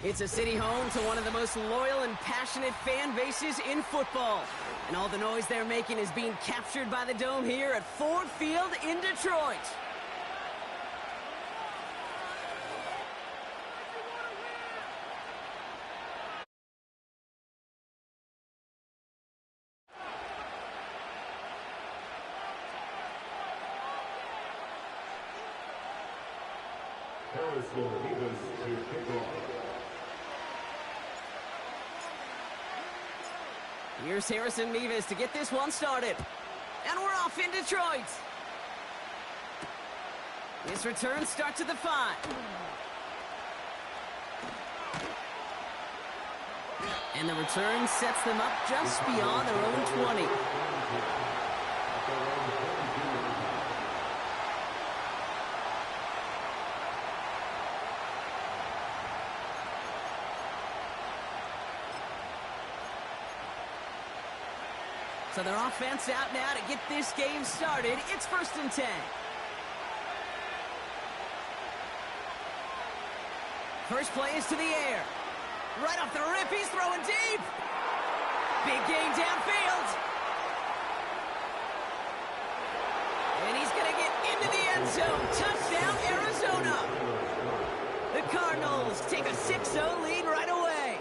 It's a city home to one of the most loyal and passionate fan bases in football. And all the noise they're making is being captured by the Dome here at Ford Field in Detroit. Here's Harrison Mevis to get this one started. And we're off in Detroit. This return starts at the 5. And the return sets them up just beyond their own 20. So their offense out now to get this game started. It's 1st and 10. First play is to the air. Right off the rip, he's throwing deep. Big gain downfield. And he's going to get into the end zone. Touchdown, Arizona. The Cardinals take a 6-0 lead right away.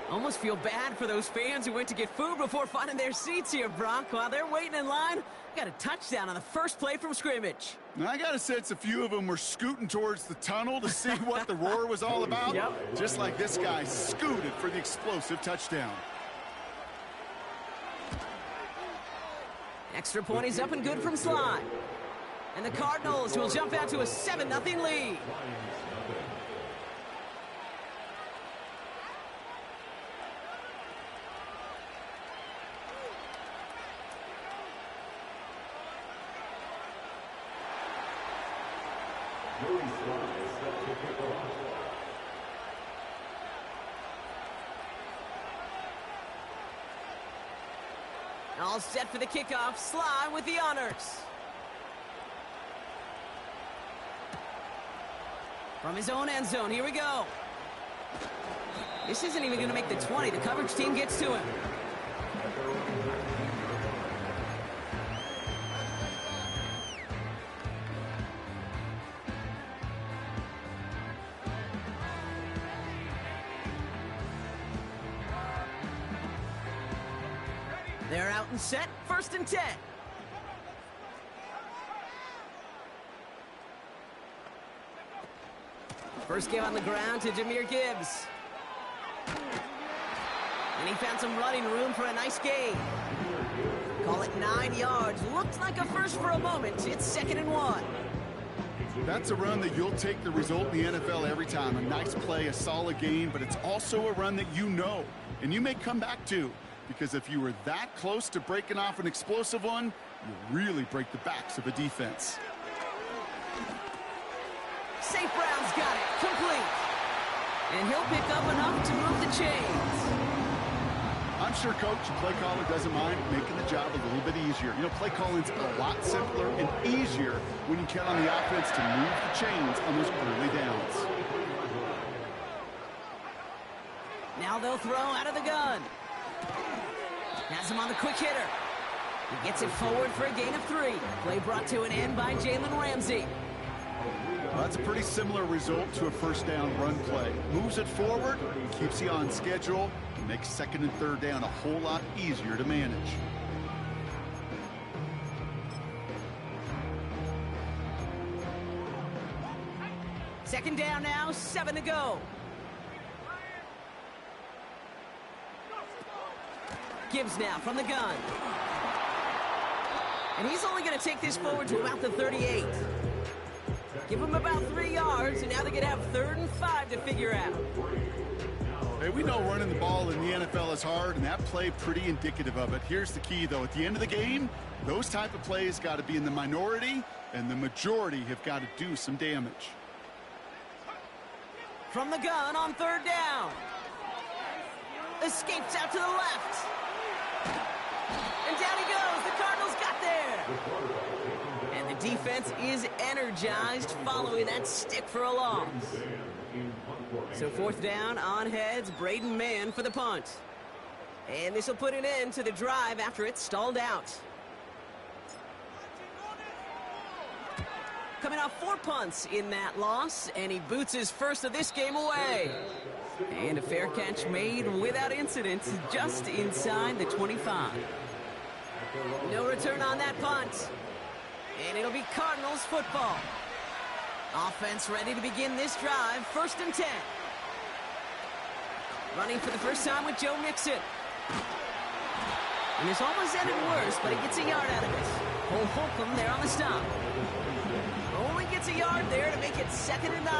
Almost feel bad for those fans who went to get food before finding their seats here, Brock. While they're waiting in line, got a touchdown on the first play from scrimmage. Now, I got a sense a few of them were scooting towards the tunnel to see what the roar was all about. Yep. Just like this guy scooted for the explosive touchdown. Extra point is up and good from Sly. And the Cardinals will jump out to a 7-0 lead. All set for the kickoff. Sly with the honors. From his own end zone, here we go. This isn't even going to make the 20. The coverage team gets to him. They're out and set, 1st and 10. First give on the ground to Jahmyr Gibbs. And he found some running room for a nice gain. Call it 9 yards. Looks like a first for a moment. It's 2nd and 1. That's a run that you'll take the result in the NFL every time. A nice play, a solid gain, but it's also a run that you know, and you may come back to. Because if you were that close to breaking off an explosive one, you really break the backs of a defense. St. Brown's got it. Complete. And he'll pick up enough to move the chains. I'm sure Coach and play caller doesn't mind making the job a little bit easier. You know, play calling's a lot simpler and easier when you count on the offense to move the chains on those early downs. Now they'll throw out of the gun. Has him on the quick hitter. He gets it forward for a gain of 3. Play brought to an end by Jalen Ramsey. Well, that's a pretty similar result to a first down run play. Moves it forward, keeps you on schedule, and makes 2nd and 3rd down a whole lot easier to manage. Second down now, 7 to go. Gibbs now from the gun. And he's only going to take this forward to about the 38. Give him about 3 yards, and now they're going to have 3rd and 5 to figure out. Hey, we know running the ball in the NFL is hard, and that play pretty indicative of it. Here's the key, though. At the end of the game, those type of plays got to be in the minority, and the majority have got to do some damage. From the gun on 3rd down. Escapes out to the left. And down he goes. The Cardinals got there. And the defense is energized following that stick for a loss. So fourth down on heads, Braden Mann for the punt. And this will put an end to the drive after it stalled out. Coming off 4 punts in that loss, and he boots his first of this game away. And a fair catch made without incident, just inside the 25. No return on that punt. And it'll be Cardinals football. Offense ready to begin this drive, 1st and 10. Running for the first time with Joe Mixon. And this almost ended worse, but he gets a yard out of it. Cole Holcomb there on the stop. Only gets a yard there to make it 2nd and 9.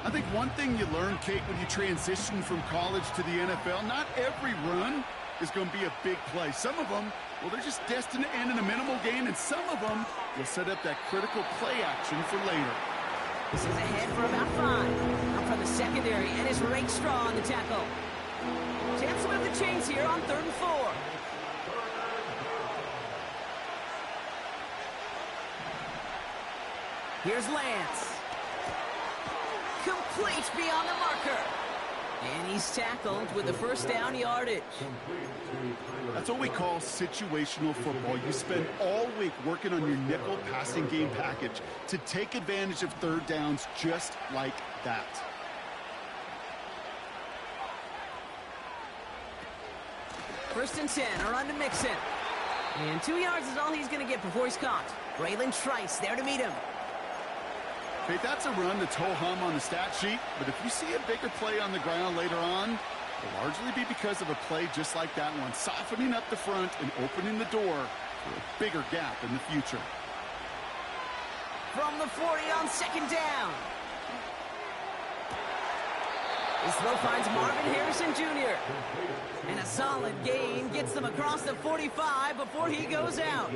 I think one thing you learn, Kate, when you transition from college to the NFL, not every run is going to be a big play. Some of them, well, they're just destined to end in a minimal gain, and some of them will set up that critical play action for later. This is ahead for about 5. Up from the secondary, and is Rakestraw on the tackle. Chance to move the chains here on 3rd and 4. Here's Lance. Complete beyond the marker. And he's tackled with the first down yardage. That's what we call situational football. You spend all week working on your nickel passing game package to take advantage of 3rd downs just like that. First and 10, a run to Mixon. And 2 yards is all he's going to get before he's caught. Braylon Trice there to meet him. Okay, that's a run that's ho-hum on the stat sheet, but if you see a bigger play on the ground later on, it'll largely be because of a play just like that one, softening up the front and opening the door for a bigger gap in the future. From the 40 on 2nd down. His throw finds Marvin Harrison Jr. And a solid gain gets them across the 45 before he goes out.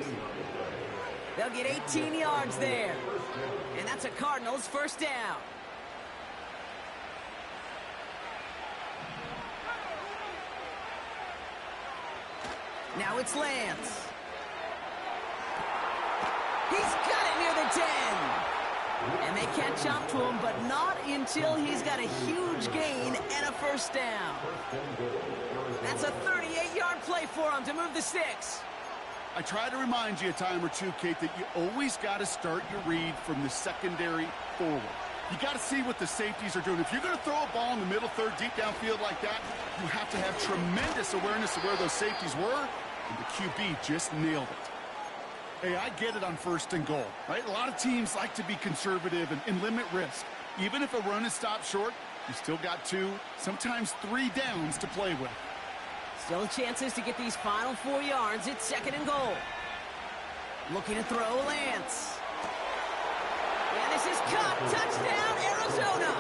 They'll get 18 yards there. And that's a Cardinals 1st down. Now it's Lance. He's got it near the 10. And they catch up to him, but not until he's got a huge gain and a 1st down. That's a 38-yard play for him to move the sticks. I try to remind you a time or two, Kate, that you always got to start your read from the secondary forward. You got to see what the safeties are doing. If you're going to throw a ball in the middle third, deep downfield like that, you have to have tremendous awareness of where those safeties were, and the QB just nailed it. Hey, I get it on 1st and goal, right? A lot of teams like to be conservative and limit risk. Even if a run is stopped short, you still got 2, sometimes 3 downs to play with. Still chances to get these final 4 yards. It's 2nd and goal. Looking to throw Lance. And this is caught. Touchdown, Arizona.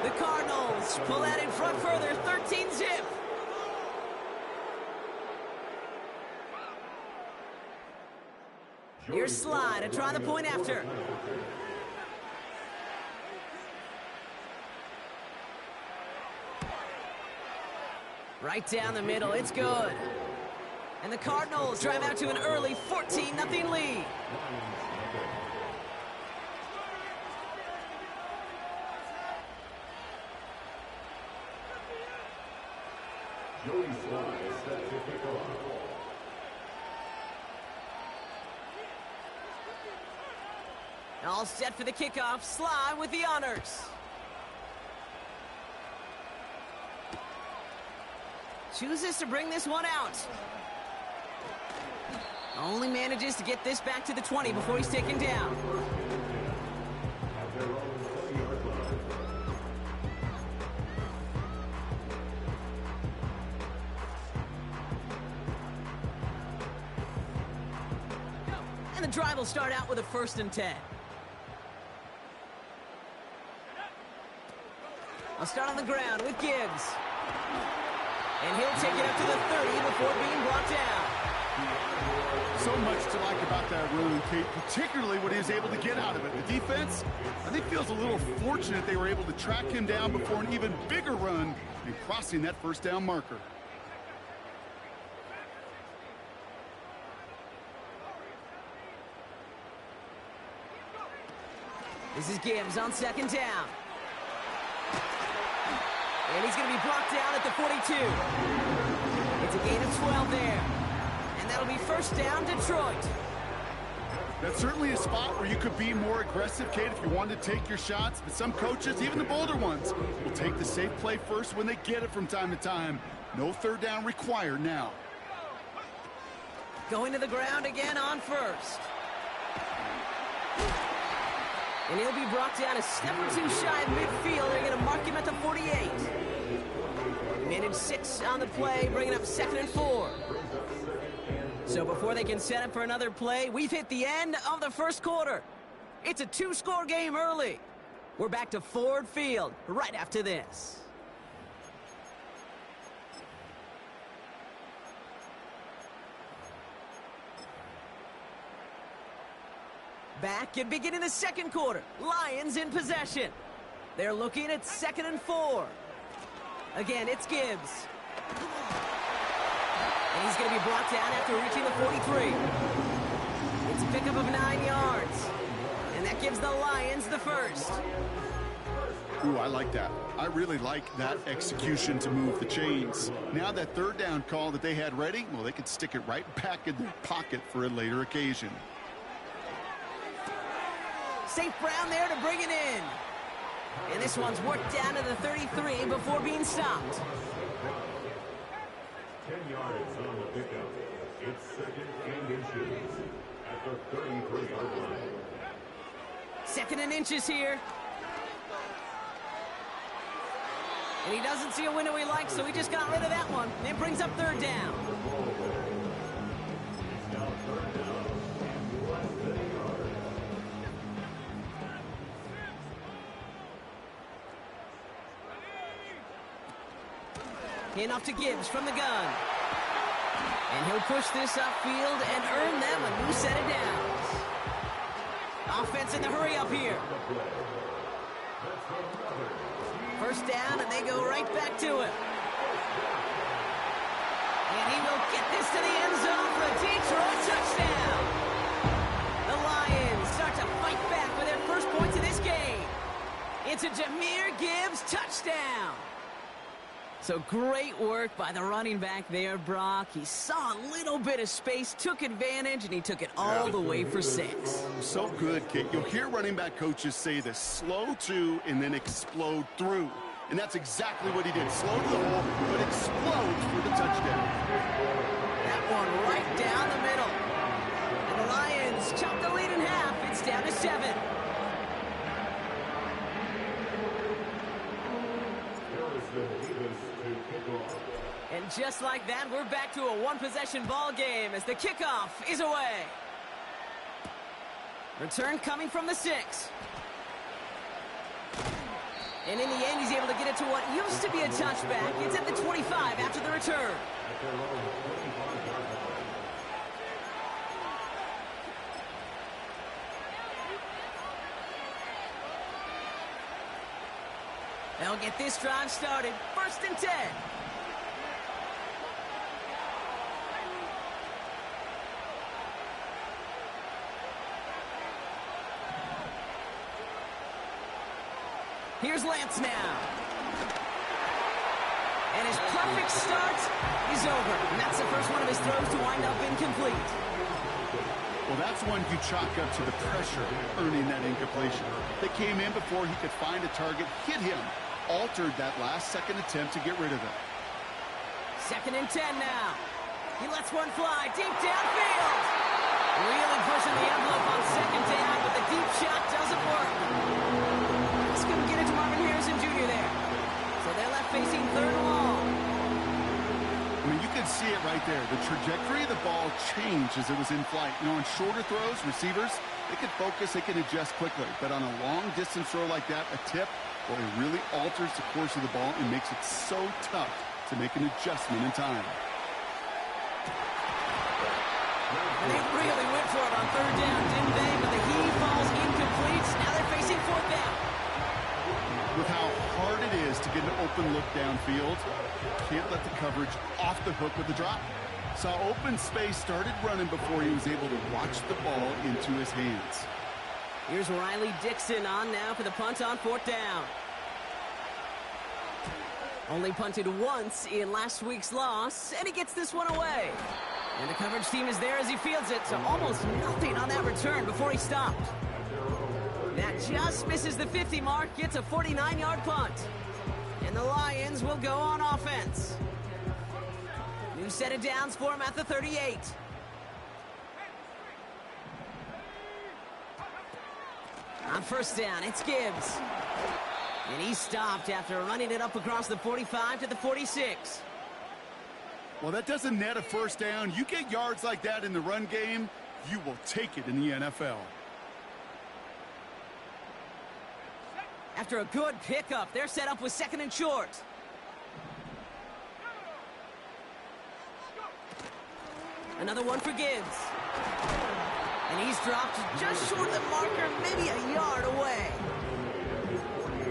The Cardinals pull that in front further. 13-zip. Here's Slide to try the point after. Right down the middle, it's good. And the Cardinals drive out to an early 14-0 lead. Joey Slide is set to kick off. All set for the kickoff. Sly with the honors. Chooses to bring this one out. Only manages to get this back to the 20 before he's taken down. And the drive will start out with a 1st and 10. I'll start on the ground with Gibbs. And he'll take it up to the 30 before being brought down. So much to like about that run, Kate, particularly what he was able to get out of it. The defense, I think, feels a little fortunate they were able to track him down before an even bigger run and crossing that 1st down marker. This is Gibbs on 2nd down. And he's going to be brought down at the 42. It's a gain of 12 there. And that'll be first down, Detroit. That's certainly a spot where you could be more aggressive, Kate, if you wanted to take your shots. But some coaches, even the bolder ones, will take the safe play first when they get it from time to time. No third down required now. Going to the ground again on first. And he'll be brought down a step or two shy of midfield. They're going to mark him at the 48. Minute 6 on the play, bringing up 2nd and 4. So before they can set up for another play, we've hit the end of the first quarter. It's a 2-score game early. We're back to Ford Field right after this. Back and beginning the second quarter. Lions in possession. They're looking at 2nd and 4. Again, it's Gibbs. And he's going to be brought down after reaching the 43. It's a pickup of 9 yards. And that gives the Lions the first. Ooh, I like that. I really like that execution to move the chains. Now that third down call that they had ready, well, they could stick it right back in their pocket for a later occasion. St. Brown there to bring it in. And this one's worked down to the 33 before being stopped. 10 yards on the pickup. It's 2nd and inches at the 33-yard line. 2nd and inches here. And he doesn't see a window he likes, so he just got rid of that one. And it brings up 3rd down. Now 3rd down and less than a yard. In off to Gibbs from the gun. And he'll push this upfield and earn them a new set of downs. Offense in the hurry up here. First down, and they go right back to it. And he will get this to the end zone for a Detroit touchdown. The Lions start to fight back with their first points of this game. It's a Jahmyr Gibbs touchdown. So great work by the running back there, Brock. He saw a little bit of space, took advantage, and he took it all the way for 6. So good, Kate. You'll hear running back coaches say this: slow to and then explode through. And that's exactly what he did. Slow to the hole, but explodes for the touchdown. That one right down the middle. And the Lions chop the lead in half. It's down to 7. And just like that, we're back to a one-possession ball game as the kickoff is away. Return coming from the 6. And in the end, he's able to get it to what used to be a touchback. It's at the 25 after the return. They'll get this drive started. 1st and 10. Here's Lance now. And his perfect start is over. And that's the first one of his throws to wind up incomplete. Well, that's one you chalk up to the pressure earning that incompletion. They came in before he could find a target, hit him, altered that last-second attempt to get rid of it. 2nd and 10 now. He lets one fly deep downfield. Really pushing the envelope on 2nd down, but the deep shot doesn't work. Just couldn't get it to Marvin Harrison Jr. there. So they're left facing 3rd and long. I mean, you could see it right there. The trajectory of the ball changed as it was in flight. You know, on shorter throws, receivers, they can focus, they can adjust quickly. But on a long-distance throw like that, a tip, well, it really alters the course of the ball and makes it so tough to make an adjustment in time. And they really went for it on 3rd down, didn't they? But the heave falls incomplete. Now they're facing 4th down. With how hard it is to get an open look downfield, can't let the coverage off the hook with the drop. Saw open space, started running before he was able to watch the ball into his hands. Here's Riley Dixon on now for the punt on 4th down. Only punted once in last week's loss, and he gets this one away. And the coverage team is there as he fields it, so almost nothing on that return before he stopped. That just misses the 50 mark, gets a 49-yard punt. And the Lions will go on offense. New set of downs for him at the 38. On first down, it's Gibbs. And he stopped after running it up across the 45 to the 46. Well, that doesn't net a first down. You get yards like that in the run game, you will take it in the NFL. After a good pickup, they're set up with second and short. Another one for Gibbs. And he's dropped just short of the marker, maybe a yard away.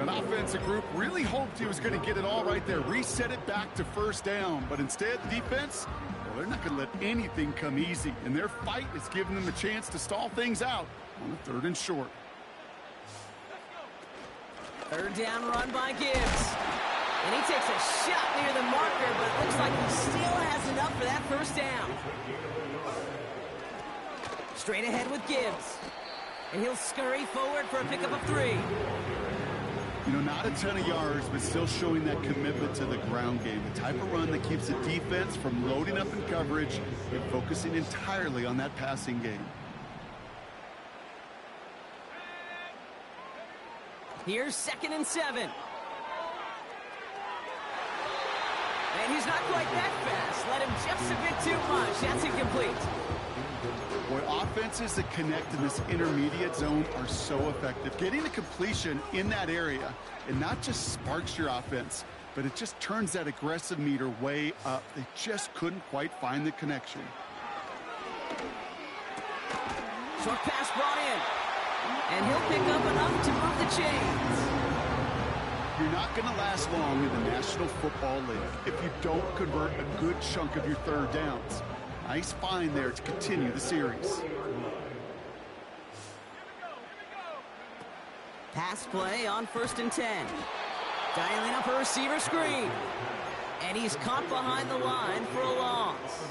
An offensive group really hoped he was going to get it all right there, reset it back to first down. But instead, the defense, well, they're not going to let anything come easy. And their fight is giving them a chance to stall things out on the third and short. Third down run by Gibbs. And he takes a shot near the marker, but it looks like he still has enough for that first down. Straight ahead with Gibbs. And he'll scurry forward for a pickup of 3. You know, not a ton of yards, but still showing that commitment to the ground game. The type of run that keeps the defense from loading up in coverage and focusing entirely on that passing game. Here's 2nd and 7. And he's not quite that fast. Let him just a bit too much. That's incomplete. Boy, offenses that connect in this intermediate zone are so effective. Getting a completion in that area, and not just sparks your offense, but it just turns that aggressive meter way up. They just couldn't quite find the connection. Short pass brought in. And he'll pick up enough to move the chains. You're not going to last long in the National Football League if you don't convert a good chunk of your third downs. Nice find there to continue the series. Pass play on 1st and 10. Dialing up a receiver screen. And he's caught behind the line for a loss.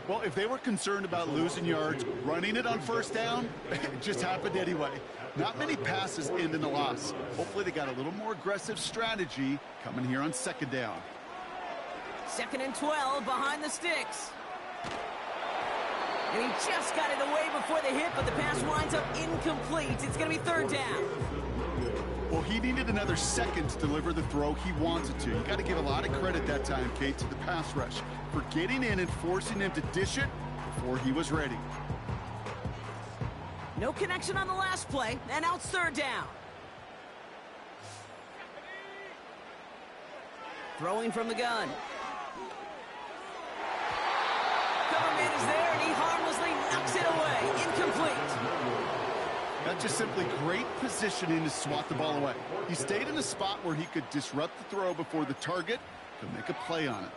Well, if they were concerned about losing yards, running it on first down, it just happened anyway. Not many passes end in a loss. Hopefully they got a little more aggressive strategy coming here on 2nd down. 2nd and 12 behind the sticks. And he just got it away before the hit, but the pass winds up incomplete. It's going to be 3rd down. Well, he needed another second to deliver the throw he wanted to. You got to give a lot of credit that time, Kate, to the pass rush for getting in and forcing him to dish it before he was ready. No connection on the last play, and now it's 3rd down. Throwing from the gun. Coverman is there, and he harmlessly knocks it away. Incomplete. That's just simply great positioning to swat the ball away. He stayed in a spot where he could disrupt the throw before the target could make a play on it.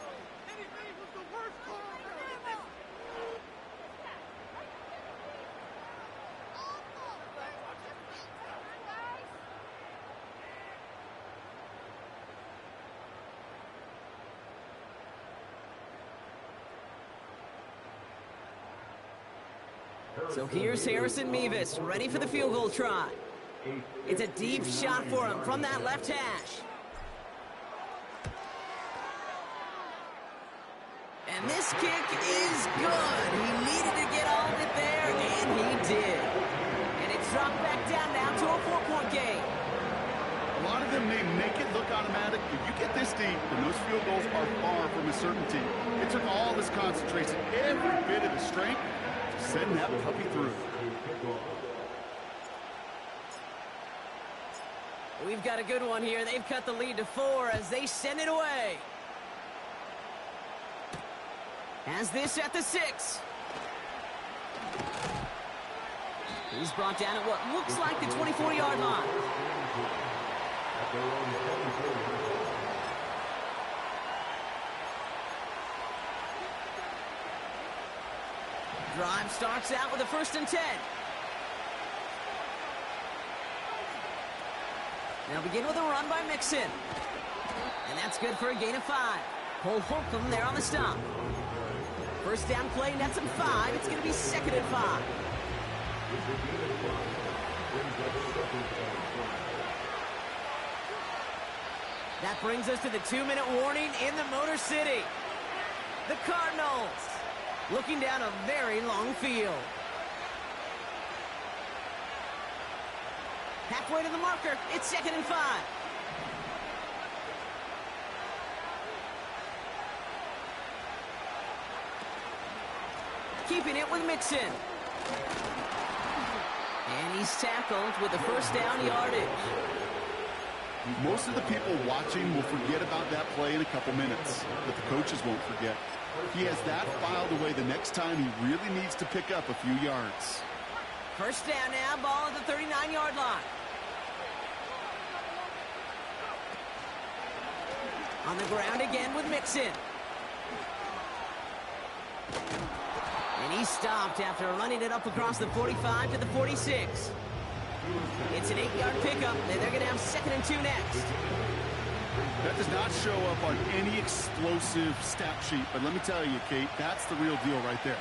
So here's Harrison Mevis, ready for the field goal try. It's a deep shot for him from that left hash. And this kick is good. He needed to get all of it there, and he did. And it's dropped back down now to a 4-point game. A lot of them may make it look automatic, but you get this deep, and those field goals are far from a certainty. It took all his concentration, every bit of his strength, send that puppy through. We've got a good one here. They've cut the lead to 4 as they send it away. Has this at the 6. He's brought down at what looks like the 24-yard line. Drive starts out with a 1st and 10. Now begin with a run by Mixon. And That's good for a gain of 5. Cole Holcomb there on the stop. First down play, nets him 5. It's going to be 2nd and 5. That brings us to the 2-minute warning in the Motor City. The Cardinals looking down a very long field. Halfway to the marker. It's 2nd and 5. Keeping it with Mixon. And he's tackled with the first down yardage. Most of the people watching will forget about that play in a couple minutes, but the coaches won't forget. He has that filed away the next time he really needs to pick up a few yards. First down now, ball at the 39-yard line. On the ground again with Mixon. And he stopped after running it up across the 45 to the 46. It's an 8-yard pickup, and they're going to have 2nd and 2 next. That does not show up on any explosive stat sheet, but let me tell you, Kate, that's the real deal right there.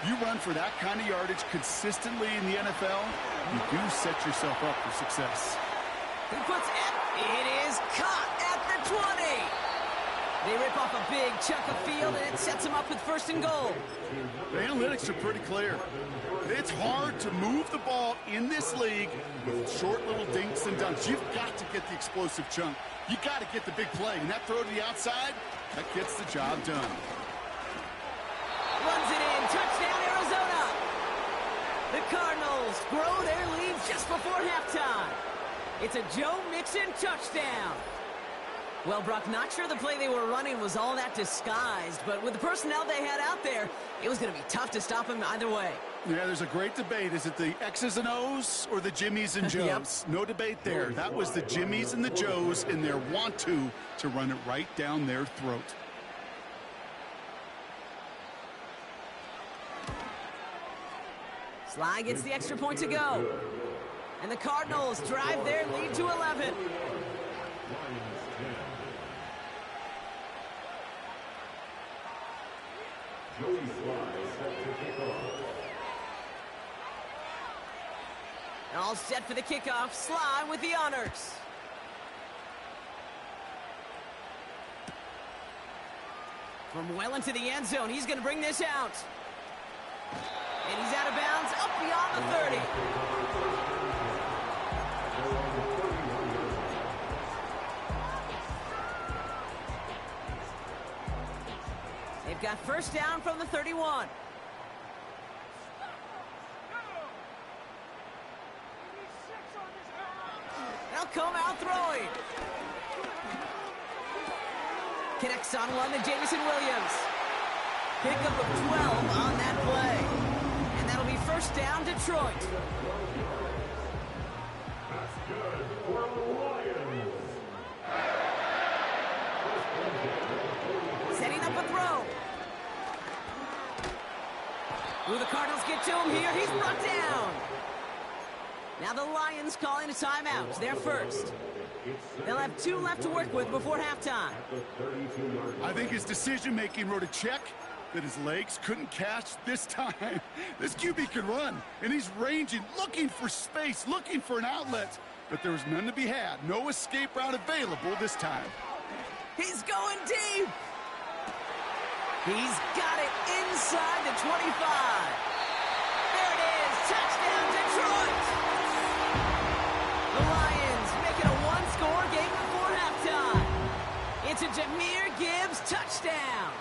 You run for that kind of yardage consistently in the NFL, you do set yourself up for success. He puts it. It is caught at the 20. They rip off a big chunk of field, and it sets them up with 1st and goal. The analytics are pretty clear. It's hard to move the ball in this league with short little dinks and dunks. You've got to get the explosive chunk. You got to get the big play. And that throw to the outside, that gets the job done. Runs it in. Touchdown, Arizona. The Cardinals grow their lead just before halftime. It's a Joe Mixon touchdown. Well, Brock, not sure the play they were running was all that disguised, but with the personnel they had out there, it was going to be tough to stop him either way. Yeah, there's a great debate. Is it the X's and O's or the Jimmies and Joes? Yep. No debate there. That was the Jimmies and the Joes in their want-to run it right down their throat. Sly gets the extra point to go. And the Cardinals drive their lead to 11. Joey Sly set to kick off. All set for the kickoff. Sly with the honors. From well into the end zone, he's going to bring this out. And he's out of bounds, up beyond the 30. They've got first down from the 31. They'll come out throwing. Connects on one to Jameson Williams. Pickup of 12 on that play. And that'll be first down, Detroit. That's good for the Lions. Setting up a throw. Will the Cardinals get to him here? He's brought down. Now the Lions calling a timeout. They're first. They'll have 2 left to work with before halftime. I think his decision-making wrote a check that his legs couldn't catch this time. This QB can run, and he's ranging, looking for space, looking for an outlet. But there was none to be had. No escape route available this time. He's going deep. He's got it inside the 25. There it is. Touchdown, Detroit. The Lions make it a one-score game before halftime. It's a Jahmyr Gibbs touchdown.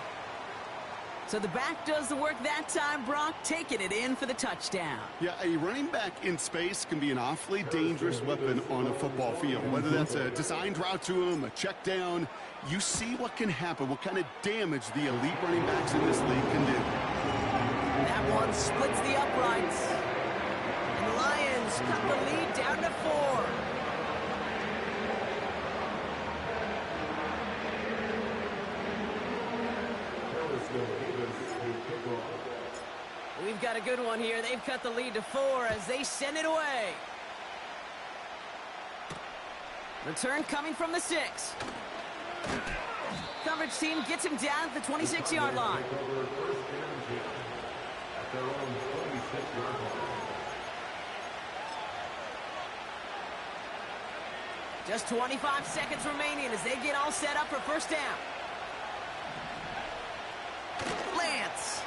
So the back does the work that time. Brock taking it in for the touchdown. Yeah, a running back in space can be an awfully dangerous weapon on a football field. Whether that's a designed route to him, a check down, you see what can happen, what kind of damage the elite running backs in this league can do. That one splits the uprights. And the Lions cut the lead down to 4. We've got a good one here. They've cut the lead to 4 as they send it away. Return coming from the 6. coverage team gets him down at the 26-yard line. Cover first and 10 at their own 26-yard line. Just 25 seconds remaining as they get all set up for first down. Lance.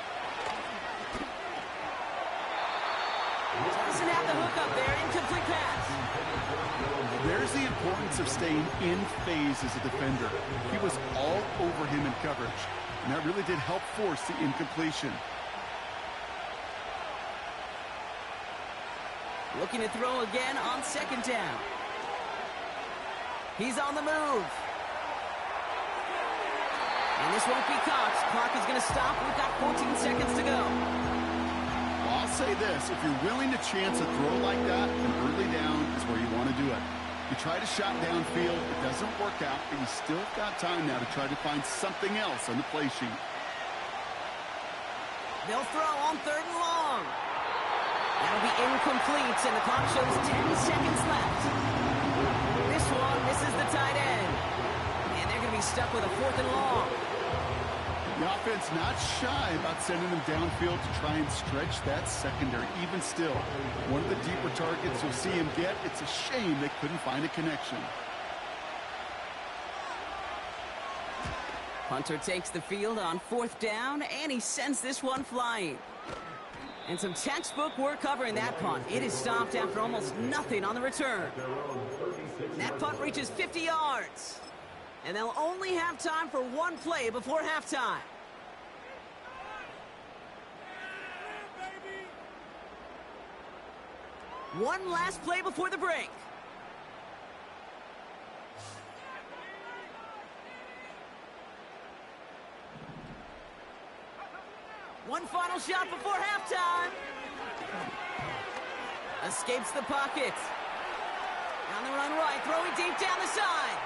Doesn't have the hook up there. Incomplete pass. There's the importance of staying in phase as a defender. He was all over him in coverage, and that really did help force the incompletion. Looking to throw again on second down. He's on the move. And this won't be caught. Clock is going to stop. We've got 14 seconds to go. Well, I'll say this. If you're willing to chance a throw like that, an early down is where you want to do it. You try to shot downfield. It doesn't work out, but you still got time now to try to find something else on the play sheet. They'll throw on third and long. That'll be incomplete, and the clock shows 10 seconds left. This one misses the tight end. And they're going to be stuck with a fourth and long. The offense not shy about sending them downfield to try and stretch that secondary. Even still, one of the deeper targets you'll see him get. It's a shame they couldn't find a connection. Hunter takes the field on fourth down, and he sends this one flying. And some textbook work covering that punt. It is stopped after almost nothing on the return. That punt reaches 50 yards. And they'll only have time for one play before halftime. One last play before the break. One final shot before halftime. Escapes the pocket. On the run right, throwing deep down the side.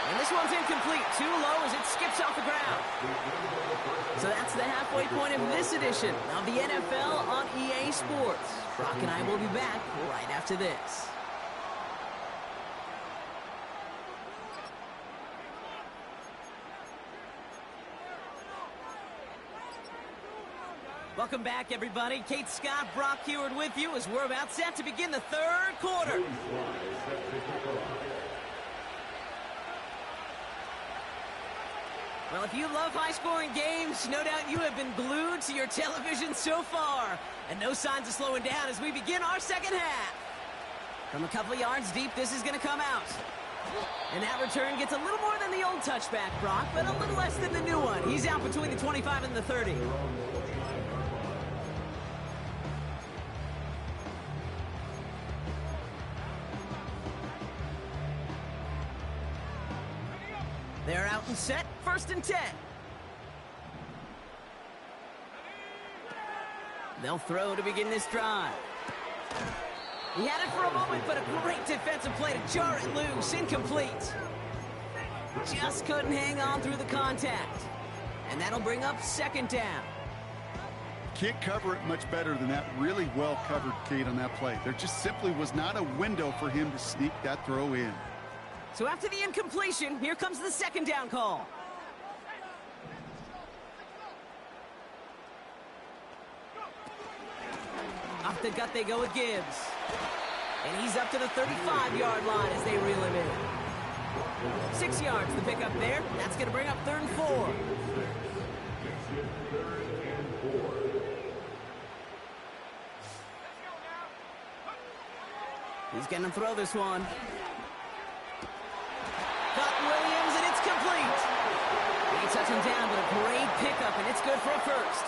And this one's incomplete. Too low as it skips off the ground. So that's the halfway point of this edition of the NFL on EA Sports. Brock and I will be back right after this. Welcome back, everybody. Kate Scott, Brock Huard with you as we're about set to begin the third quarter. Well, if you love high-scoring games, no doubt you have been glued to your television so far. And no signs of slowing down as we begin our second half. From a couple of yards deep, this is going to come out. And that return gets a little more than the old touchback, Brock, but a little less than the new one. He's out between the 25 and the 30. They're out and set, first and 10. They'll throw to begin this drive. He had it for a moment, but a great defensive play to jar it loose, incomplete. Just couldn't hang on through the contact. And that'll bring up second down. Can't cover it much better than that. Really well covered, Kate, on that play. There just simply was not a window for him to sneak that throw in. So after the incompletion, here comes the second down call. Off the gut they go with Gibbs. And he's up to the 35-yard line as they reel him in. 6 yards the pickup there. That's going to bring up third and 4. He's going to throw this one. Got Williams, and it's complete. He touched him down, but a great pickup, and it's good for a first.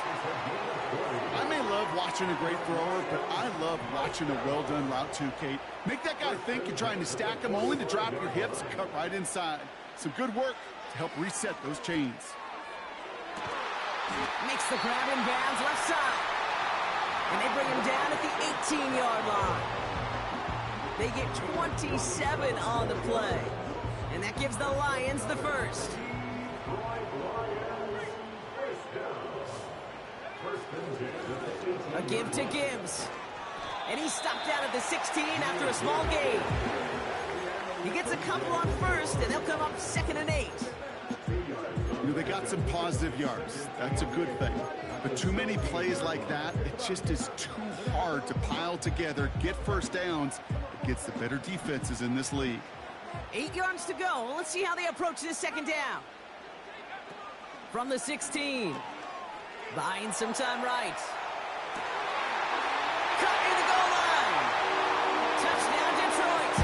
I may love watching a great thrower, but I love watching a well-done route too, Kate. Make that guy think you're trying to stack him, only to drop your hips, cut right inside. Some good work to help reset those chains. Makes the grab in bounds left side. And they bring him down at the 18-yard line. They get 27 on the play. And that gives the Lions the first. A give to Gibbs. And he's stopped out at the 16 after a small gain. He gets a couple on first, and they'll come up 2nd and 8. they got some positive yards. That's a good thing. But too many plays like that, it just is too hard to pile together, get first downs against the better defenses in this league. 8 yards to go. Let's see how they approach this second down. From the 16. Buying some time right. Cut near the goal line. Touchdown, Detroit.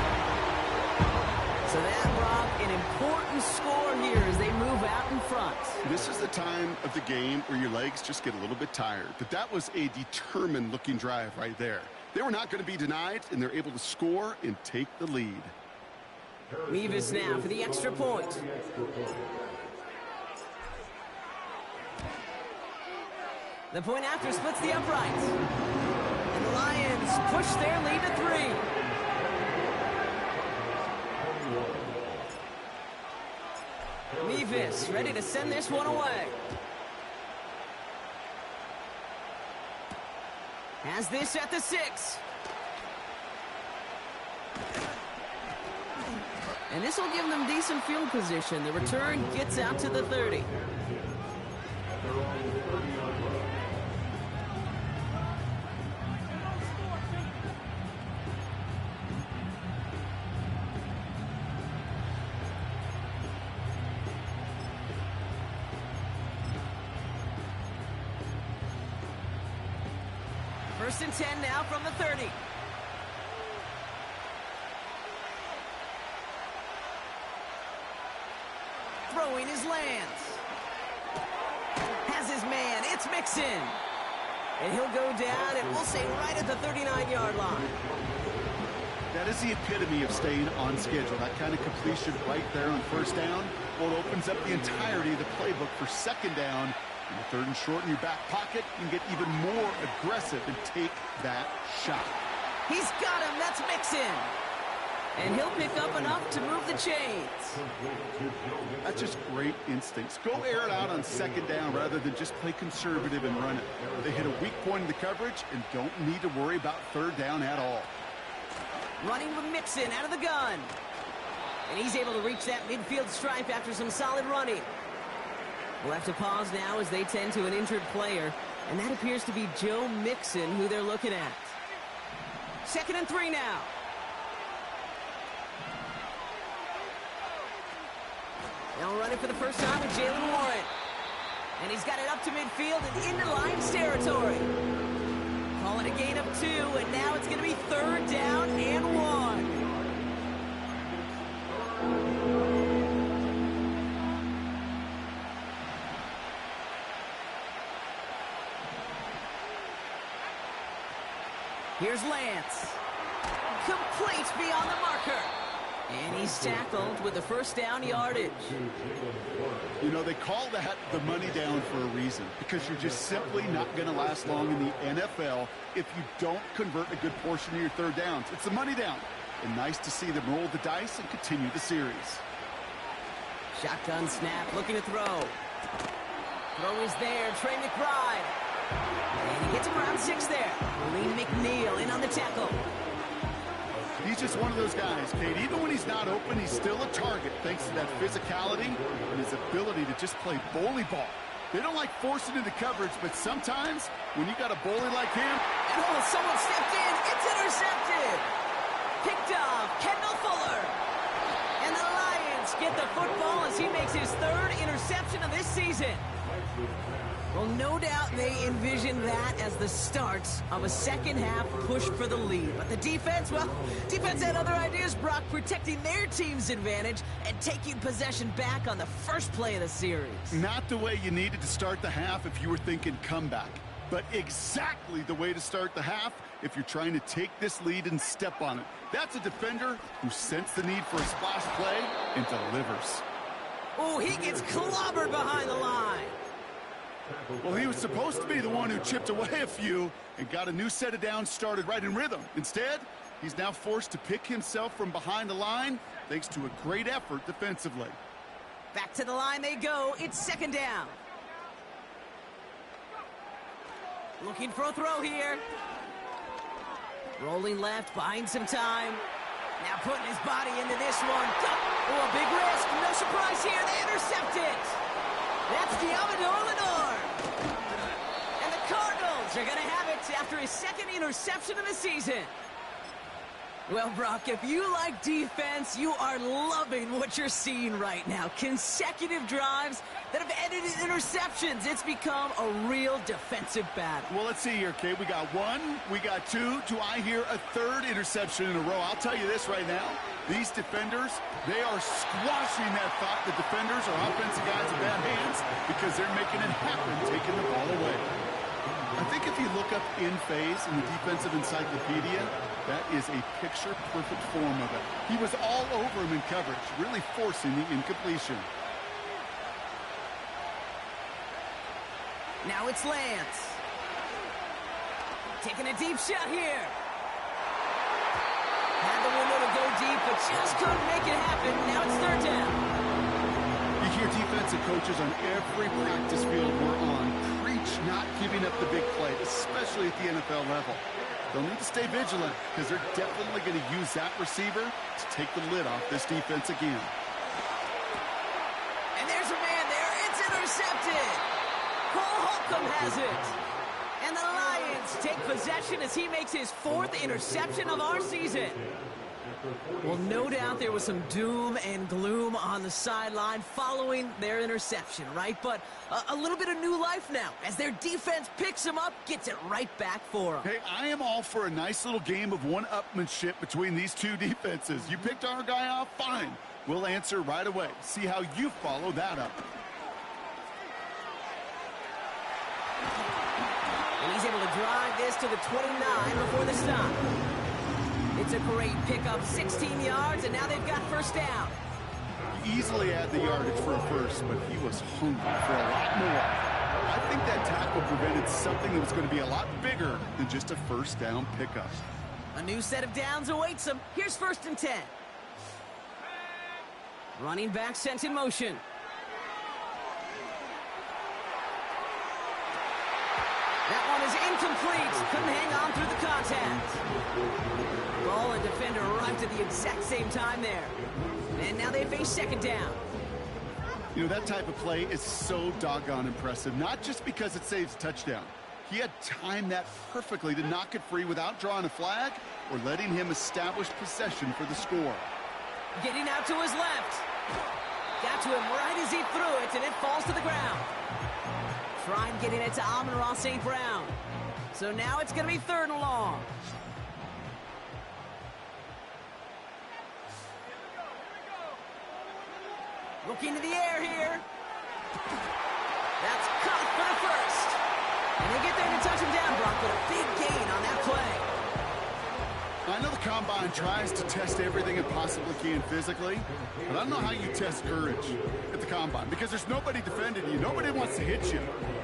So that brought an important score here as they move out in front. This is the time of the game where your legs just get a little bit tired. But that was a determined-looking drive right there. They were not going to be denied, and they're able to score and take the lead. Mevis now for the extra point. The point after splits the uprights. And the Lions push their lead to 3. Mevis ready to send this one away. Has this at the 6. And this will give them decent field position. The return gets out to the 30. First and 10 now from the 30. Throwing his Lance. Has his man. It's Mixon. And he'll go down, and we'll say right at the 39-yard line. That is the epitome of staying on schedule. That kind of completion right there on first down. Well, it opens up the entirety of the playbook for second down. In the third and short in your back pocket, you can get even more aggressive and take that shot. He's got him. That's Mixon. And he'll pick up enough to move the chains. That's just great instincts. Go air it out on second down rather than just play conservative and run it. They hit a weak point in the coverage and don't need to worry about third down at all. Running with Mixon out of the gun. And he's able to reach that midfield stripe after some solid running. We'll have to pause now as they tend to an injured player. And that appears to be Joe Mixon, who they're looking at. 2nd and 3 now. Now running for the first time with Jaylen Warren. And he's got it up to midfield and into Lions territory. Call it a gain of 2, and now it's going to be third down and 1. Here's Lance. Complete beyond the marker. And he's tackled with the first down yardage. You know, they call that the money down for a reason, because you're just simply not going to last long in the NFL if you don't convert a good portion of your third downs. It's the money down. And nice to see them roll the dice and continue the series. Shotgun snap, looking to throw. Throw is there, Trey McBride. And he gets him around 6 there. Lee McNeil in on the tackle. He's just one of those guys, Kate. Even when he's not open, he's still a target thanks to that physicality and his ability to just play bully ball. They don't like forcing into coverage, but sometimes when you got a bully like him... And oh, someone stepped in. It's intercepted. Picked off Kendall Fuller. And the Lions get the football as he makes his 3rd interception of this season. Well, no doubt they envision that as the start of a second-half push for the lead. But the defense, well, defense had other ideas, Brock, protecting their team's advantage and taking possession back on the first play of the series. Not the way you needed to start the half if you were thinking comeback, but exactly the way to start the half if you're trying to take this lead and step on it. That's a defender who sensed the need for a splash play and delivers. Oh, he gets clobbered behind the line. Well, he was supposed to be the one who chipped away a few and got a new set of downs started right in rhythm. Instead, he's now forced to pick himself from behind the line thanks to a great effort defensively. Back to the line they go. It's second down. Looking for a throw here. Rolling left, buying some time. Now putting his body into this one. Oh, a big risk. No surprise here. They intercept it. That's Deommodore Lenoir. And the Cardinals are going to have it after his second interception of the season. Well, Brock, if you like defense, you are loving what you're seeing right now. Consecutive drives that have ended in interceptions. It's become a real defensive battle. Well, let's see here, Kate. We got one, we got two. Do I hear a third interception in a row? I'll tell you this right now. These defenders, they are squashing that thought the defenders are offensive guys in bad hands because they're making it happen, taking the ball away. I think if you look up in phase in the defensive encyclopedia, that is a picture-perfect form of it. He was all over him in coverage, really forcing the incompletion. Now it's Lance. Taking a deep shot here. Had the window to go deep, but just couldn't make it happen. Now it's third down. You hear defensive coaches on every practice field we're on preach not giving up the big play, especially at the NFL level. They'll need to stay vigilant because they're definitely going to use that receiver to take the lid off this defense again. And there's a man there. It's intercepted. Cole Holcomb has it. And the Lions take possession as he makes his fourth interception of our season. Well, no doubt there was some doom and gloom on the sideline following their interception, right? But a little bit of new life now as their defense picks him up, gets it right back for them. Hey, I am all for a nice little game of one-upmanship between these two defenses. You picked our guy off, fine. We'll answer right away. See how you follow that up. And he's able to drive this to the 29 before the stop. It's a great pickup, 16 yards, and now they've got first down. Easily add the yardage for a first, but he was hungry for a lot more. I think that tackle prevented something that was going to be a lot bigger than just a first down pickup. A new set of downs awaits him. Here's first and 10. Running back sent in motion. That one is incomplete. Couldn't hang on through the contact. Ball and defender arrived at the exact same time there. And now they face second down. You know, that type of play is so doggone impressive, not just because it saves a touchdown. He had timed that perfectly to knock it free without drawing a flag or letting him establish possession for the score. Getting out to his left. Got to him right as he threw it, and it falls to the ground. Trying getting it to Amon-Ra St. Brown. So now it's going to be third and long. Looking to the air here. That's caught for the first. And they get there to touch him down, Brock, with a big gain on that play. I know the Combine tries to test everything it possibly can physically, but I don't know how you test courage at the Combine because there's nobody defending you. Nobody wants to hit you.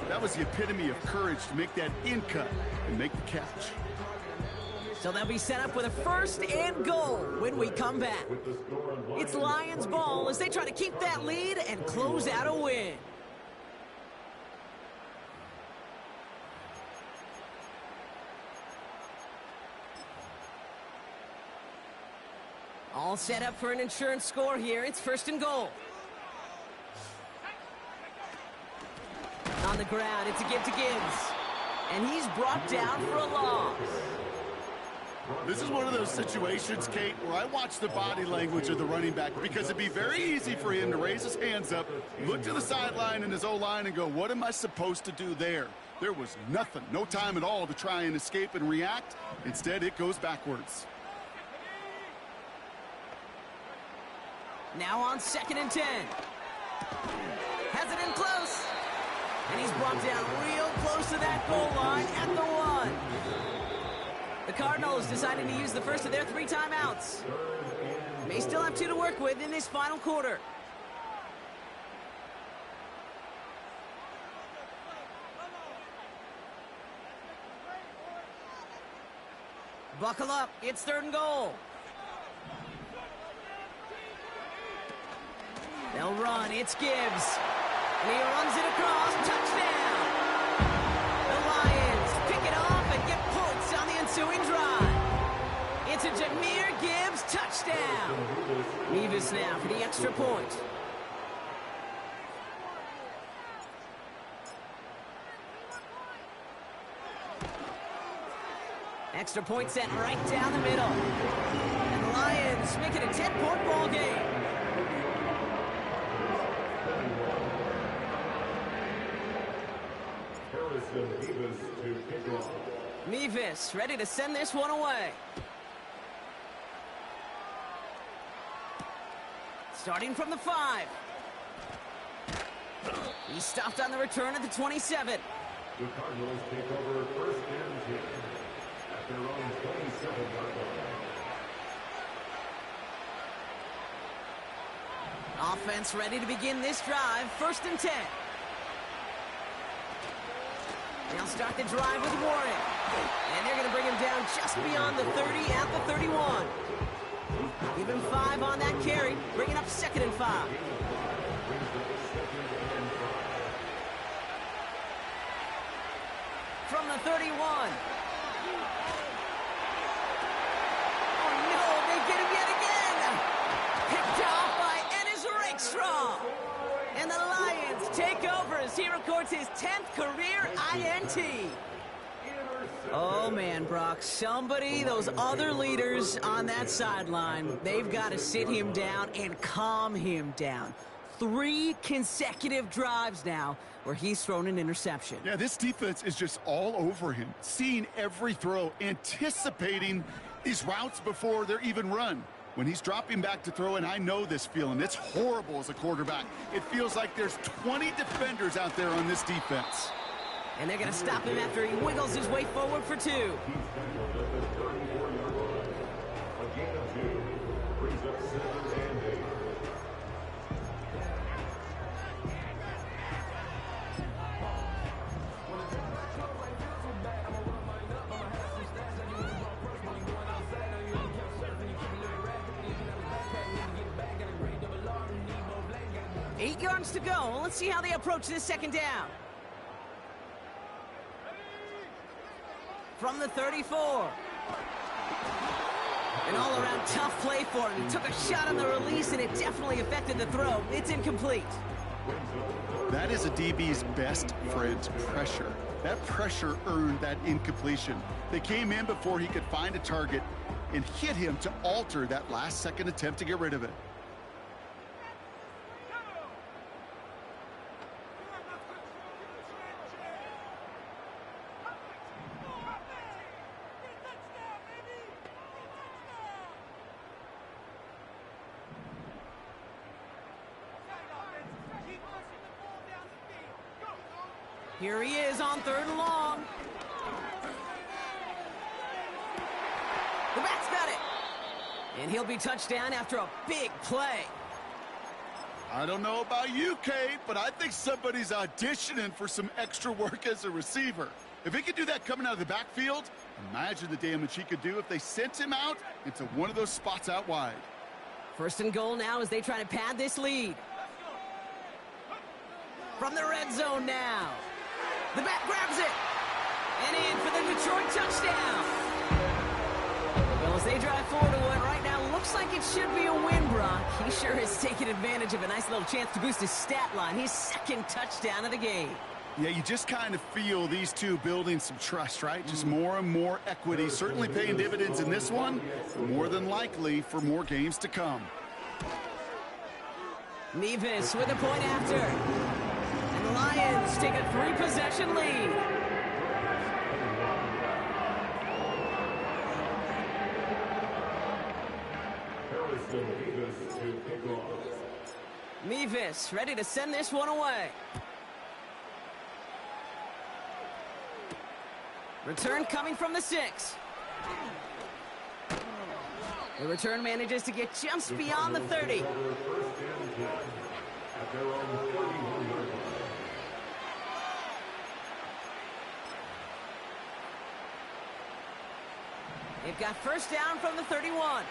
That was the epitome of courage to make that in cut and make the catch. So they'll be set up with a first and goal when we come back. It's Lions ball as they try to keep that lead and close out a win. All set up for an insurance score here. It's first and goal. On the ground, it's a give to Gibbs. And he's brought down for a loss. This is one of those situations, Kate, where I watch the body language of the running back because it'd be very easy for him to raise his hands up, look to the sideline and his O-line and go, what am I supposed to do there? There was nothing, no time at all to try and escape and react. Instead, it goes backwards. Now on second and 10. Has it in close. And he's brought down real close to that goal line at the 1. The Cardinals decided to use the first of their 3 timeouts. May still have 2 to work with in this final quarter. Buckle up, it's third and goal. They'll run, it's Gibbs. And he runs it across, touchdown. The Lions pick it off and get points on the ensuing drive. It's a Jahmyr Gibbs touchdown. Nevis now for the extra point. Extra point sent right down the middle. And the Lions make it a 10-point ball game. Harrison Mevis to kick off. Mevis ready to send this one away. Starting from the 5. He's stopped on the return at the 27. The Cardinals take over first and 10 at their own 27-yard line. Offense ready to begin this drive. First and 10. They'll start the drive with Warren. And they're going to bring him down just beyond the 30 at the 31. Give him 5 on that carry. Bringing up 2nd and 5. From the 31. Oh, no, they get him yet again. Picked off by Ennis Rakestraw. And the Lions take over as he records his 10th career INT. Oh, man, Brock, those other leaders on that sideline, they've got to sit him down and calm him down. 3 consecutive drives now where he's thrown an interception. Yeah, this defense is just all over him, seeing every throw, anticipating these routes before they're even run. When he's dropping back to throw, and I know this feeling, it's horrible as a quarterback. It feels like there's 20 defenders out there on this defense. And they're going to stop him after he wiggles his way forward for 2. A gain of 2 brings up 2nd and 8. Eight yards to go. Let's see how they approach this 2nd down. From the 34. An all-around tough play for him. He took a shot on the release, and it definitely affected the throw. It's incomplete. That is a DB's best friend, pressure. That pressure earned that incompletion. They came in before he could find a target and hit him to alter that last-second attempt to get rid of it. Here he is on 3rd and long. The back's got it. And he'll be touchdown after a big play. I don't know about you, Kate, but I think somebody's auditioning for some extra work as a receiver. If he could do that coming out of the backfield, imagine the damage he could do if they sent him out into one of those spots out wide. 1st and goal now as they try to pad this lead. From the red zone now. The back grabs it. And in for the Detroit touchdown. Well, as they drive forward to what right now looks like it should be a win, Brock. He sure has taken advantage of a nice little chance to boost his stat line. His 2nd touchdown of the game. Yeah, you just kind of feel these two building some trust, right? Just more and more equity, certainly paying dividends in this one, more than likely for more games to come. Mevis with a point after. And the Lions take a 3-possession lead. Harrison Mevis to kick off. Mevis ready to send this one away. Return coming from the 6. The return manages to get just beyond the 30. First and 10 at their own 31-yard line. They've got first down from the 31.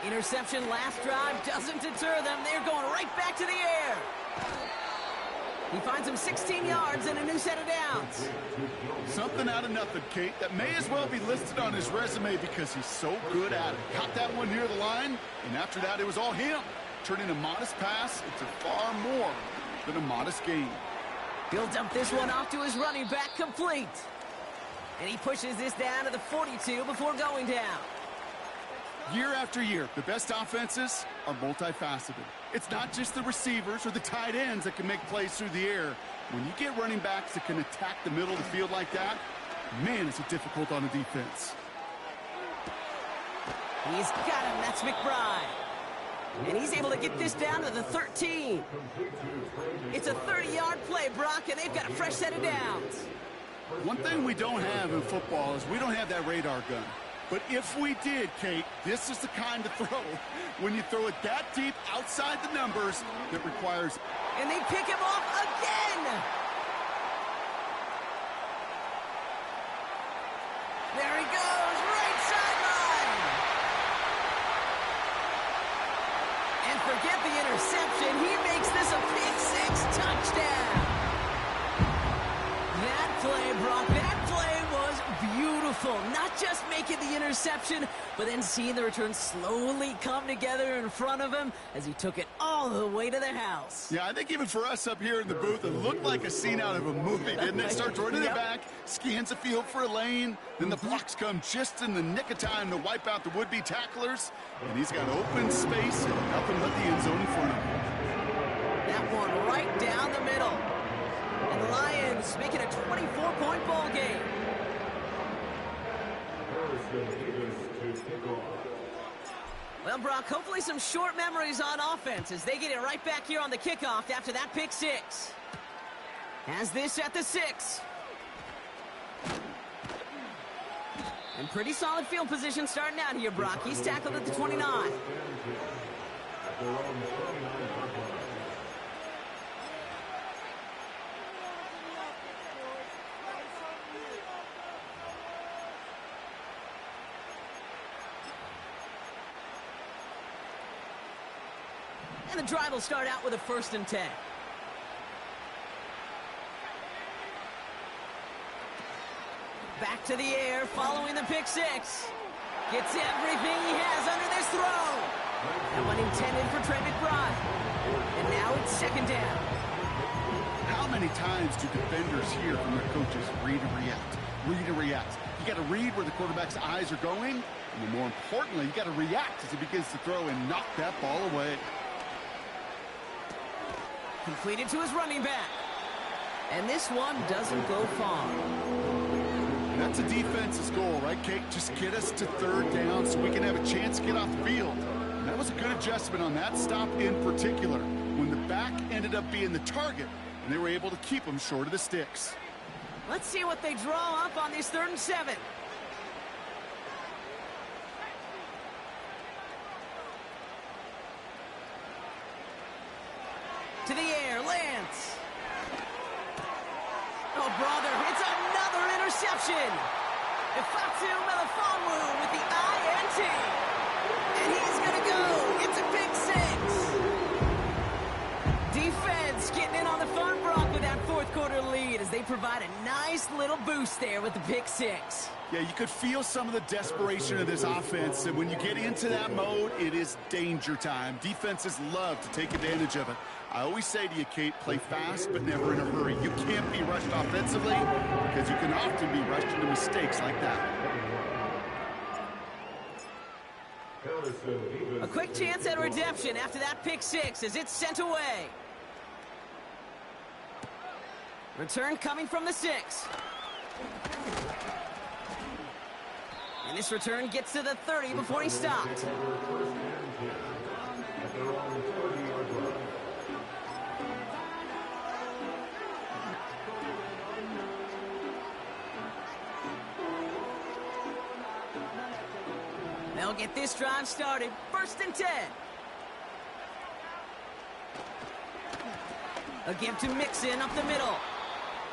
Interception last drive doesn't deter them. They're going right back to the air. He finds him 16 yards and a new set of downs. Something out of nothing, Kate, that may as well be listed on his resume because he's so good at it. Caught that one near the line, and after that it was all him. Turning a modest pass into far more than a modest gain. He'll dump this one off to his running back, complete. And he pushes this down to the 42 before going down. Year after year, the best offenses are multifaceted. It's not just the receivers or the tight ends that can make plays through the air. When you get running backs that can attack the middle of the field like that, man, is it difficult on a defense. He's got him. That's McBride. And he's able to get this down to the 13. It's a 30-yard play, Brock, and they've got a fresh set of downs. One thing we don't have in football is we don't have that radar gun. But if we did, Kate, this is the kind of throw, when you throw it that deep outside the numbers, that requires... And they pick him off again! There he goes, right sideline! And forget the interception, he makes this a pick six touchdown! That play, Brock, that play was beautiful. Not just making the interception, but then seeing the return slowly come together in front of him as he took it all the way to the house. Yeah, I think even for us up here in the booth, it looked like a scene out of a movie, didn't it? Starts running it back, scans the field for a lane, then the blocks come just in the nick of time to wipe out the would-be tacklers, and he's got open space and nothing but the end zone in front of him. That one right down the middle. And the Lions make it a 24-point ball game. Well, Brock, hopefully some short memories on offense as they get it right back here on the kickoff after that pick six. Has this at the 6. And pretty solid field position starting out here, Brock. He's tackled at the 29. And the drive will start out with a 1st and 10. Back to the air, following the pick six. Gets everything he has under this throw. That one intended for Trey McBride. And now it's 2nd down. How many times do defenders hear from their coaches, read and react, read and react? You got to read where the quarterback's eyes are going, and then more importantly, you got to react as he begins to throw and knock that ball away. Completed to his running back. And this one doesn't go far. That's a defense's goal, right, Kate? Just get us to 3rd down so we can have a chance to get off the field. And that was a good adjustment on that stop in particular, when the back ended up being the target, and they were able to keep him short of the sticks. Let's see what they draw up on this 3rd and 7. To the air, Lance. Oh, brother, it's another interception. Ifeatu Melifonwu with the INT. And he's going to go. It's a pick six. Defense getting in on the fun, Brock, with that 4th quarter lead as they provide a nice little boost there with the pick six. Yeah, you could feel some of the desperation of this offense, and when you get into that mode, it is danger time. Defenses love to take advantage of it. I always say to you, Kate, play fast but never in a hurry. You can't be rushed offensively because you can often be rushed into mistakes like that. A quick chance at redemption after that pick six as it's sent away. Return coming from the 6. And this return gets to the 30 before he stopped. They'll get this drive started. 1st and 10. A give to Mixon up the middle.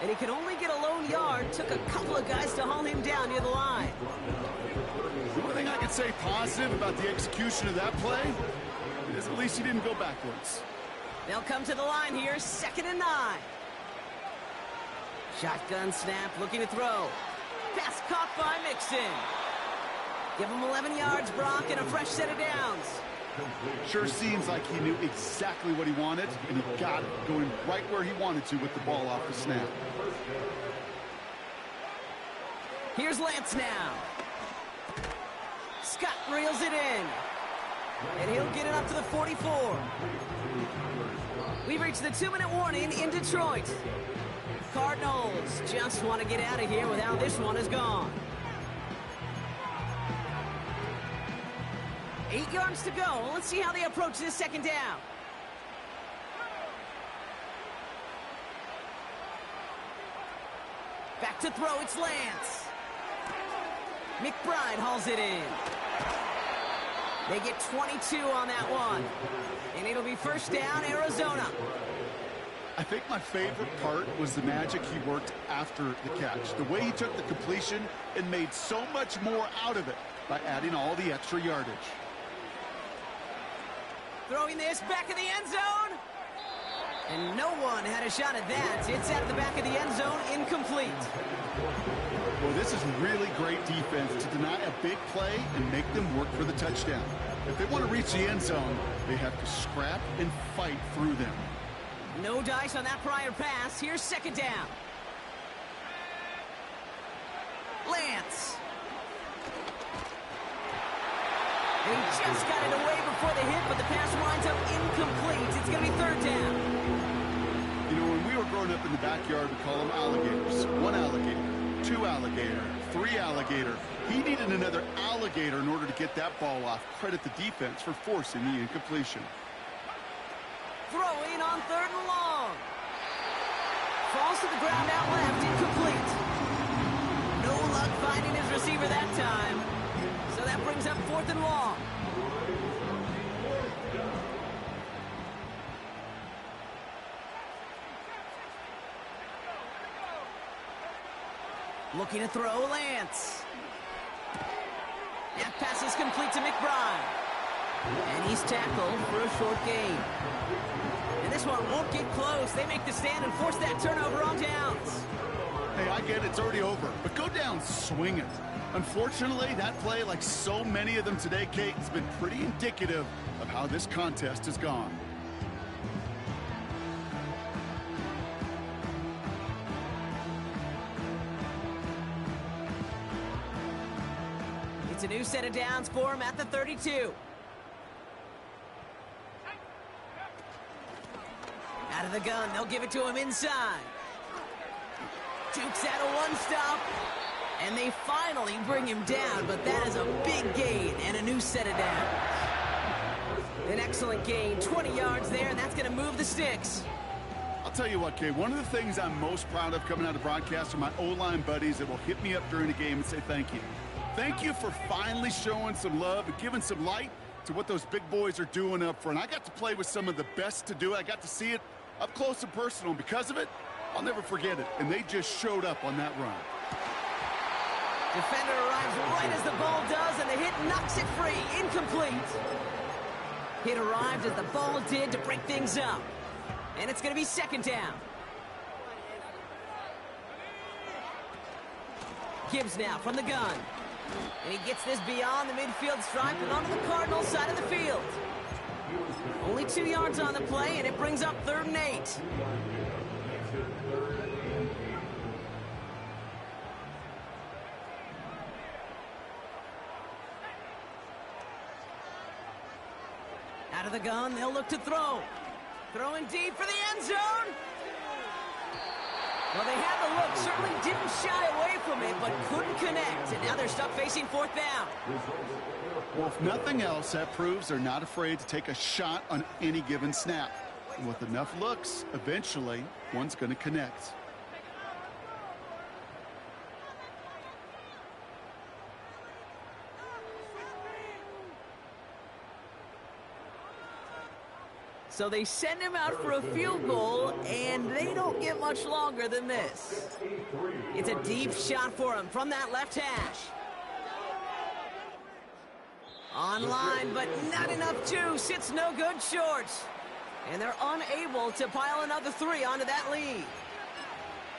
And he could only get a lone yard. Took a couple of guys to haul him down near the line. The only thing I can say positive about the execution of that play is at least he didn't go backwards. They'll come to the line here, 2nd and 9. Shotgun snap, looking to throw. Pass caught by Mixon. Give him 11 yards, Brock, and a fresh set of downs. Sure seems like he knew exactly what he wanted, and he got it going right where he wanted to with the ball off the snap. Here's Lance now. Scott reels it in. And he'll get it up to the 44. We've reached the 2-minute warning in Detroit. Cardinals just want to get out of here with how this one is gone. 8 yards to go. Let's see how they approach this second down. Back to throw, it's Lance. McBride hauls it in. They get 22 on that one. And it'll be first down, Arizona. I think my favorite part was the magic he worked after the catch. The way he took the completion and made so much more out of it by adding all the extra yardage. Throwing this back of the end zone. And no one had a shot at that. It's at the back of the end zone, incomplete. Well, this is really great defense to deny a big play and make them work for the touchdown. If they want to reach the end zone, they have to scrap and fight through them. No dice on that prior pass. Here's second down. Lance. And he just got it away before the hit, but the pass winds up incomplete. It's going to be third down. You know, when we were growing up in the backyard, we call them alligators. 1 alligator, 2 alligator, 3 alligator. He needed another alligator in order to get that ball off. Credit the defense for forcing the incompletion. Throwing on third and long. Falls to the ground out left, incomplete. No luck finding his receiver that time. So that brings up fourth and long. Looking to throw, Lance. That pass is complete to McBride. And he's tackled for a short gain. And this one won't get close. They make the stand and force that turnover on downs. Hey, I get it, it's already over, but go down swinging. Unfortunately, that play, like so many of them today, Kate, has been pretty indicative of how this contest has gone. It's a new set of downs for him at the 32. Out of the gun, they'll give it to him inside. Jukes out a one-stop. And they finally bring him down, but that is a big gain and a new set of downs. An excellent gain, 20 yards there, and that's going to move the sticks. I'll tell you what, Kate, one of the things I'm most proud of coming out of broadcast are my O-line buddies that will hit me up during the game and say thank you. Thank you for finally showing some love and giving some light to what those big boys are doing up front. I got to play with some of the best to do it. I got to see it up close and personal, and because of it, I'll never forget it. And they just showed up on that run. Defender arrives right as the ball does, and the hit knocks it free. Incomplete. Hit arrived as the ball did to break things up. And it's going to be second down. Gibbs now from the gun. And he gets this beyond the midfield stripe and onto the Cardinals side of the field. Only 2 yards on the play, and it brings up 3rd and 8. Out of the gun, they'll look to throw. Throwing deep for the end zone. Well, they had the look, certainly didn't shy away from it, but couldn't connect. And now they're stuck facing 4th down. Well, if nothing else, that proves they're not afraid to take a shot on any given snap. And with enough looks, eventually, one's going to connect. So they send him out for a field goal, and they don't get much longer than this. It's a deep shot for him from that left hash. Online, but not enough juice. It's no good short. And they're unable to pile another 3 onto that lead.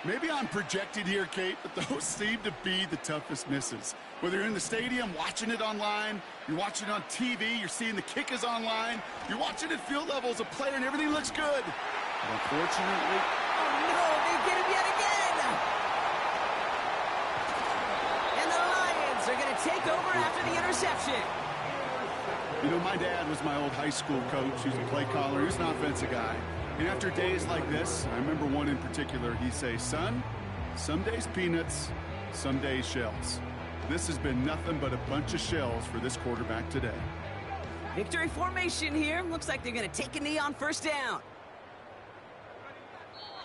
Maybe I'm projected here, Kate, but those seem to be the toughest misses. Whether you're in the stadium, watching it online, you're watching it on TV, you're seeing the kick is online, you're watching at field level as a player and everything looks good. But unfortunately... Oh no, they get him yet again! are going to take over after the interception. You know, my dad was my old high school coach. He was a play caller. He was an offensive guy. And after days like this, I remember one in particular, he'd say, son, some days peanuts, some days shells. This has been nothing but a bunch of shells for this quarterback today. Victory formation here. Looks like they're going to take a knee on first down.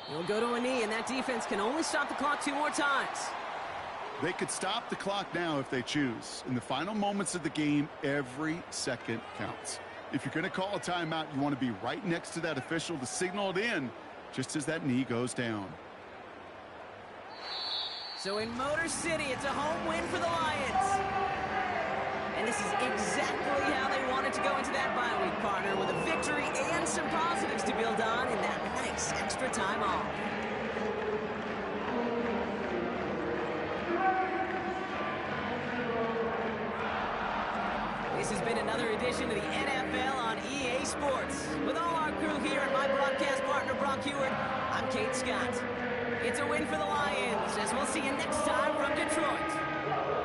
He'll go to a knee, and that defense can only stop the clock 2 more times. They could stop the clock now if they choose. In the final moments of the game, every second counts. If you're going to call a timeout, you want to be right next to that official to signal it in just as that knee goes down. So in Motor City, it's a home win for the Lions. And this is exactly how they wanted to go into that bye week, partner, with a victory and some positives to build on in that nice extra time off. This has been another edition of the NFL on EA Sports. With all our crew here and my broadcast partner, Brock Heward, I'm Kate Scott. It's a win for the Lions, as we'll see you next time from Detroit.